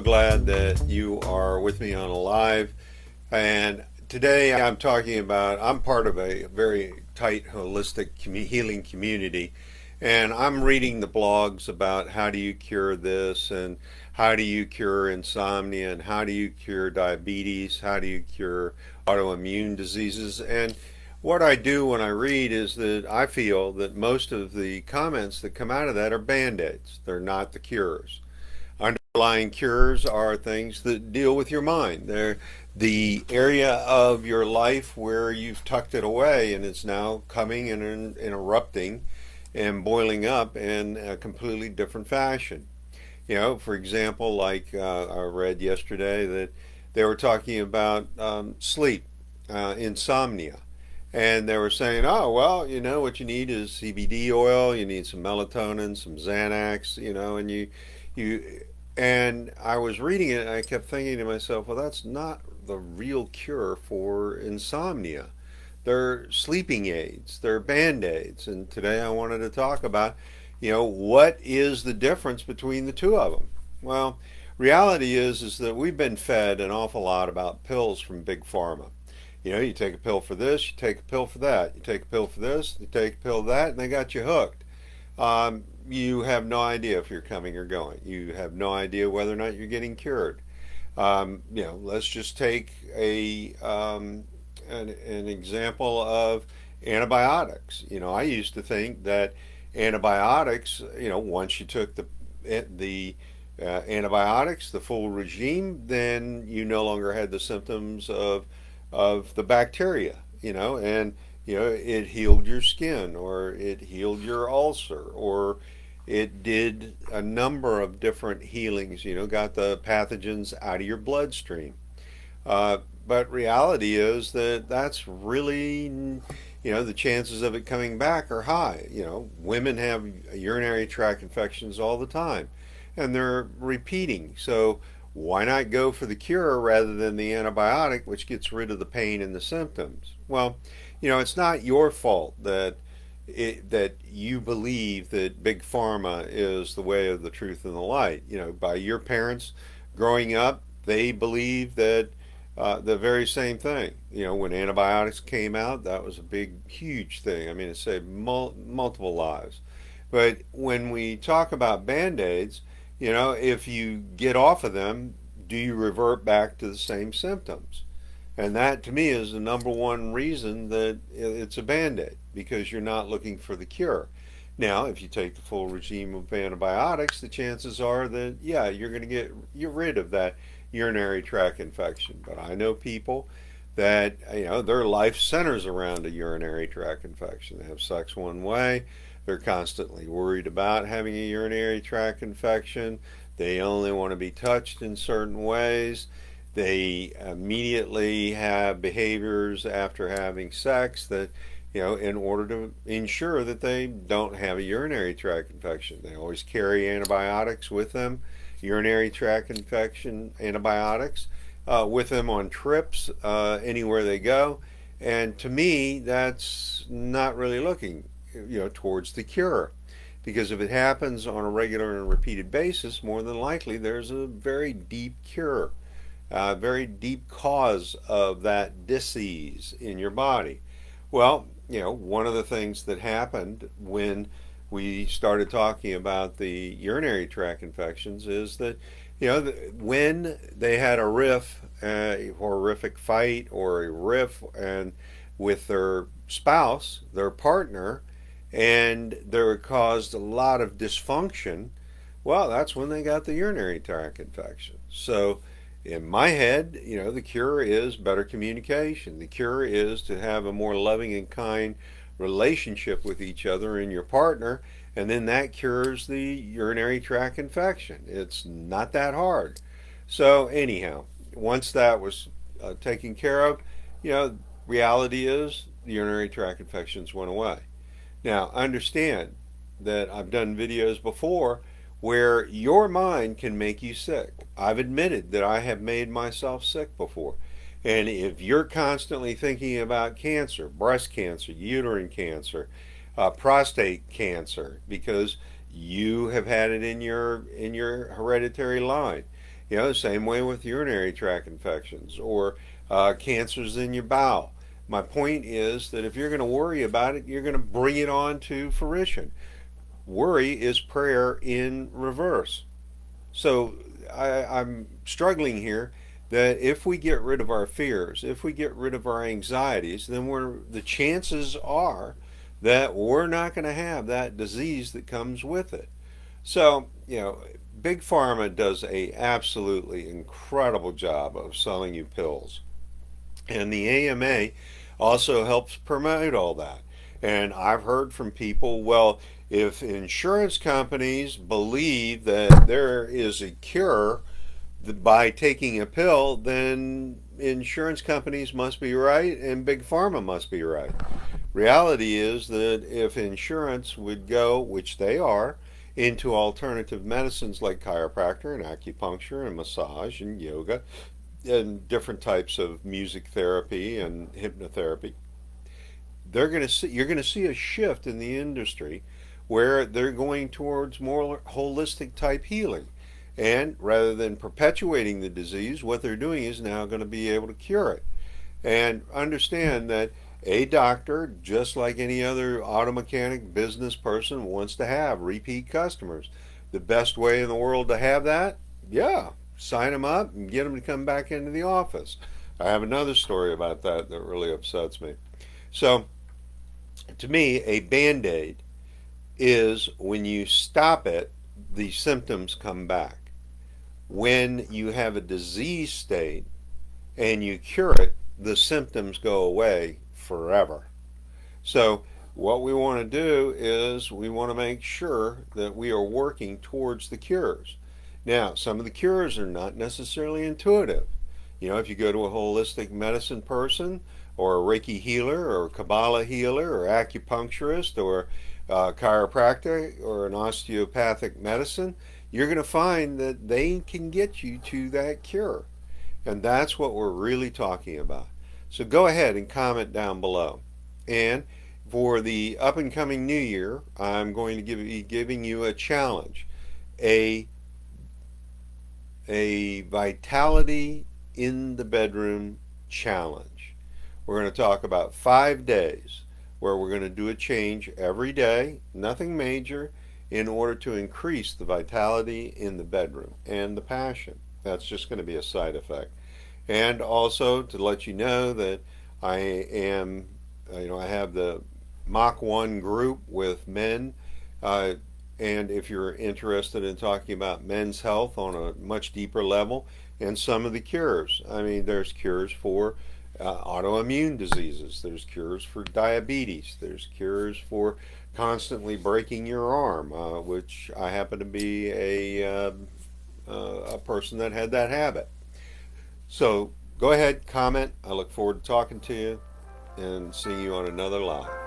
glad that you are with me on a live. And today I'm part of a very tight, holistic healing community. And I'm reading the blogs about how do you cure this and how do you cure insomnia and how do you cure diabetes, how do you cure autoimmune diseases. And what I do when I read is that I feel that most of the comments that come out of that are band-aids. They're not the cures. Underlying cures are things that deal with your mind. They're the area of your life where you've tucked it away and it's now coming and erupting and boiling up in a completely different fashion. For example, like I read yesterday that they were talking about sleep, insomnia. And they were saying, oh, well, what you need is CBD oil, you need some melatonin, some Xanax, you, and I was reading it and I kept thinking to myself, well, that's not the real cure for insomnia. They're sleeping aids, they're band aids. And today I wanted to talk about, what is the difference between the two of them? Well, reality is that we've been fed an awful lot about pills from big pharma. You take a pill for this, you take a pill for that, you take a pill for this, you take a pill for that, and they got you hooked. You have no idea if you're coming or going. You have no idea whether or not you're getting cured. Let's just take an example of antibiotics. I used to think that antibiotics, once you took the antibiotics, the full regime, then you no longer had the symptoms of the bacteria, and it healed your skin or it healed your ulcer or it did a number of different healings, got the pathogens out of your bloodstream. But reality is that that's really, the chances of it coming back are high. Women have urinary tract infections all the time and they're repeating. So why not go for the cure rather than the antibiotic, which gets rid of the pain and the symptoms? Well, it's not your fault that you believe that big pharma is the way of the truth and the light. By your parents growing up, they believed that the very same thing. When antibiotics came out, that was a big, huge thing. I mean, it saved multiple lives. But when we talk about band-aids, if you get off of them, do you revert back to the same symptoms? And that to me is the number one reason that it's a band-aid, because you're not looking for the cure. Now, if you take the full regime of antibiotics, the chances are that, yeah, you're rid of that urinary tract infection. But I know people that, their life centers around a urinary tract infection. They have sex one way. They're constantly worried about having a urinary tract infection. They only want to be touched in certain ways. They immediately have behaviors after having sex that, in order to ensure that they don't have a urinary tract infection. They always carry antibiotics with them, urinary tract infection antibiotics, with them on trips, anywhere they go. And to me, that's not really looking, towards the cure. Because if it happens on a regular and repeated basis, more than likely there's a very deep cure, a very deep cause of that disease in your body. Well, one of the things that happened when we started talking about the urinary tract infections is that, when they had a riff, a horrific fight or a riff and with their spouse, their partner, and there caused a lot of dysfunction, well, that's when they got the urinary tract infection. So in my head, the cure is better communication. The cure is to have a more loving and kind relationship with each other and your partner, and then that cures the urinary tract infection. It's not that hard. So anyhow, once that was taken care of, reality is the urinary tract infections went away. Now, understand that I've done videos before where your mind can make you sick. I've admitted that I have made myself sick before. And if you're constantly thinking about cancer, breast cancer, uterine cancer, prostate cancer, because you have had it in your hereditary line, You know, the same way with urinary tract infections or cancers in your bowel. My point is that if you're going to worry about it, you're going to bring it on to fruition. Worry is prayer in reverse. So I'm struggling here that if we get rid of our fears, if we get rid of our anxieties, then the chances are that we're not going to have that disease that comes with it. So, you know, Big Pharma does a absolutely incredible job of selling you pills. And the AMA also helps promote all that. And I've heard from people, well, if insurance companies believe that there is a cure by taking a pill, then insurance companies must be right and Big Pharma must be right. Reality is that if insurance would go, which they are, into alternative medicines like chiropractor and acupuncture and massage and yoga and different types of music therapy and hypnotherapy, you're going to see a shift in the industry where they're going towards more holistic type healing. And rather than perpetuating the disease, what they're doing is now going to be able to cure it. And understand that a doctor, just like any other auto mechanic business person, wants to have repeat customers. The best way in the world to have that, yeah, sign them up and get them to come back into the office. I have another story about that that really upsets me. So, to me, a band aid is when you stop it, the symptoms come back. When you have a disease state and you cure it, the symptoms go away forever. So, what we want to do is we want to make sure that we are working towards the cures. Now, some of the cures are not necessarily intuitive. You know, if you go to a holistic medicine person or a Reiki healer or a Kabbalah healer or acupuncturist or a chiropractor or an osteopathic medicine, you're going to find that they can get you to that cure. And that's what we're really talking about. So go ahead and comment down below. And for the up and coming new year, I'm going to be giving you a challenge, a vitality in the bedroom challenge. We're going to talk about 5 days where we're going to do a change every day, nothing major, in order to increase the vitality in the bedroom and the passion. That's just going to be a side effect. And also to let you know that I am, I have the Mach 1 group with men. Uh, and if you're interested in talking about men's health on a much deeper level and some of the cures, I mean, there's cures for autoimmune diseases, there's cures for diabetes, there's cures for constantly breaking your arm, which I happen to be a person that had that habit. So go ahead, comment. I look forward to talking to you and seeing you on another live.